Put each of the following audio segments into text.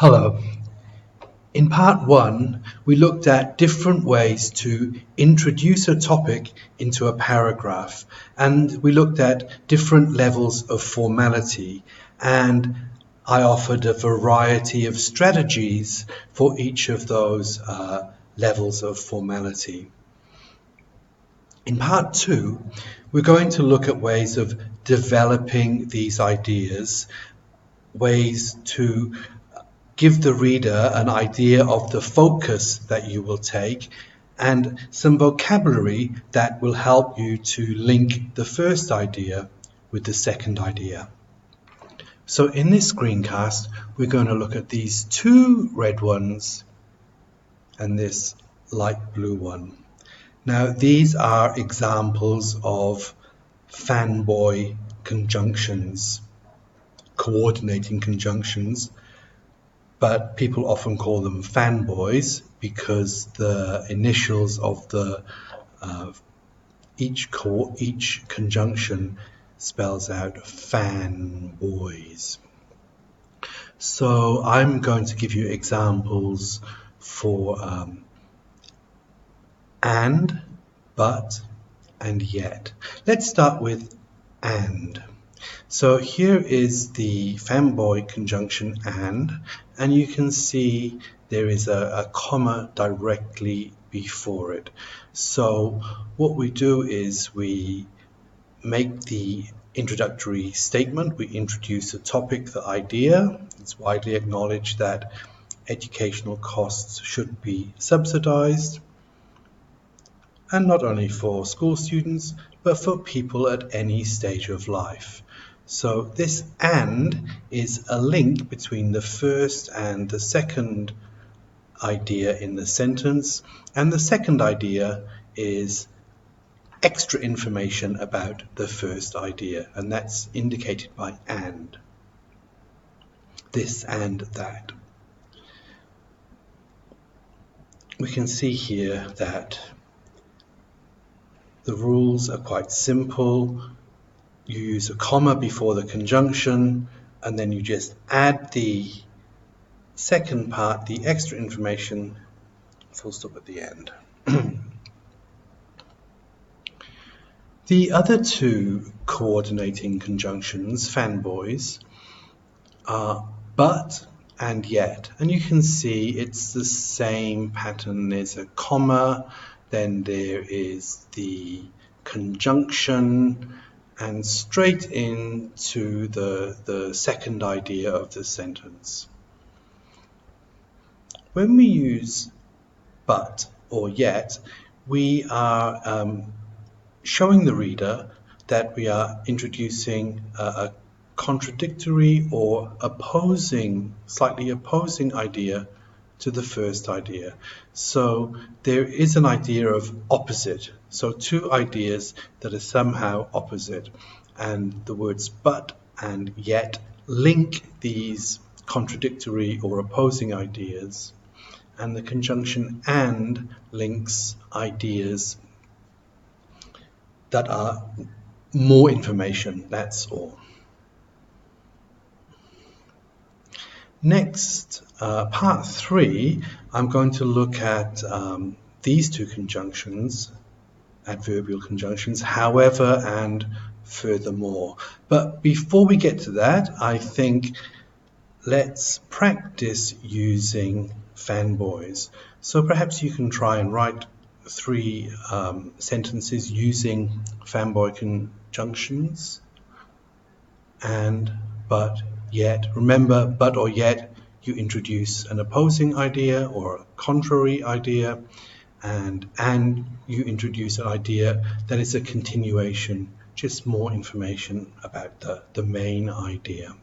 Hello. In part one, we looked at different ways to introduce a topic into a paragraph, and we looked at different levels of formality, and I offered a variety of strategies for each of those levels of formality. In part two, we're going to look at ways of developing these ideas, ways to give the reader an idea of the focus that you will take, and some vocabulary that will help you to link the first idea with the second idea. So in this screencast, we're going to look at these two red ones and this light blue one. Now, these are examples of fanboy conjunctions, coordinating conjunctions, but people often call them fanboys because the initials of the each conjunction spells out fanboys. So I'm going to give you examples for and, but, and yet. Let's start with and. So here is the fanboy conjunction and you can see there is a comma directly before it. So what we do is we make the introductory statement, we introduce a topic, the idea. It's widely acknowledged that educational costs should be subsidized, and not only for school students, but for people at any stage of life. So this and is a link between the first and the second idea in the sentence, and the second idea is extra information about the first idea, and that's indicated by and. This and that. We can see here that the rules are quite simple. You use a comma before the conjunction, and then you just add the second part, the extra information, full stop at the end. The other two coordinating conjunctions, fanboys, are but and yet. And you can see it's the same pattern. There's a comma, then there is the conjunction, and straight into the second idea of the sentence. When we use but or yet, we are showing the reader that we are introducing a contradictory or slightly opposing idea to the first idea. So there is an idea of opposite. So two ideas that are somehow opposite. And the words but and yet link these contradictory or opposing ideas. And the conjunction and links ideas that are more information, that's all. Next, part 3, I'm going to look at these two conjunctions, adverbial conjunctions, however and furthermore. But before we get to that, I think let's practice using fanboys. So perhaps you can try and write 3 sentences using fanboy conjunctions, and, but, yet. Remember, but or yet, you introduce an opposing idea or a contrary idea, and you introduce an idea that is a continuation, just more information about the main idea.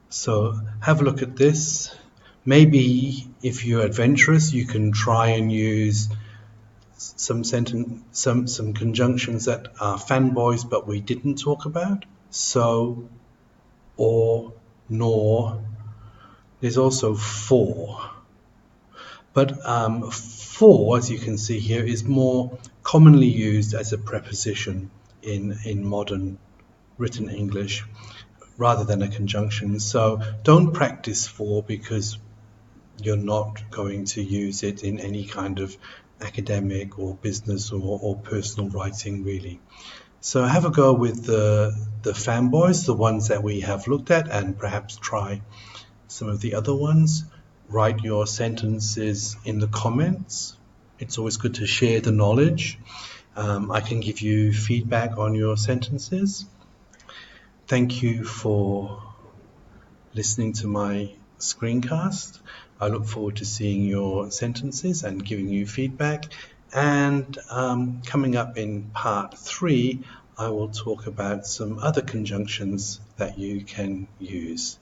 So have a look at this. Maybe if you're adventurous, you can try and use some conjunctions that are fanboys but we didn't talk about. So, or, nor. There's also for. But for, as you can see here, is more commonly used as a preposition in modern written English. rather than a conjunction. So don't practice for, because you're not going to use it in any kind of academic or business or personal writing, really. So have a go with the fanboys, the ones that we have looked at, and perhaps try some of the other ones. Write your sentences in the comments. It's always good to share the knowledge. I can give you feedback on your sentences. Thank you for listening to my screencast. I look forward to seeing your sentences and giving you feedback. And coming up in part 3, I will talk about some other conjunctions that you can use.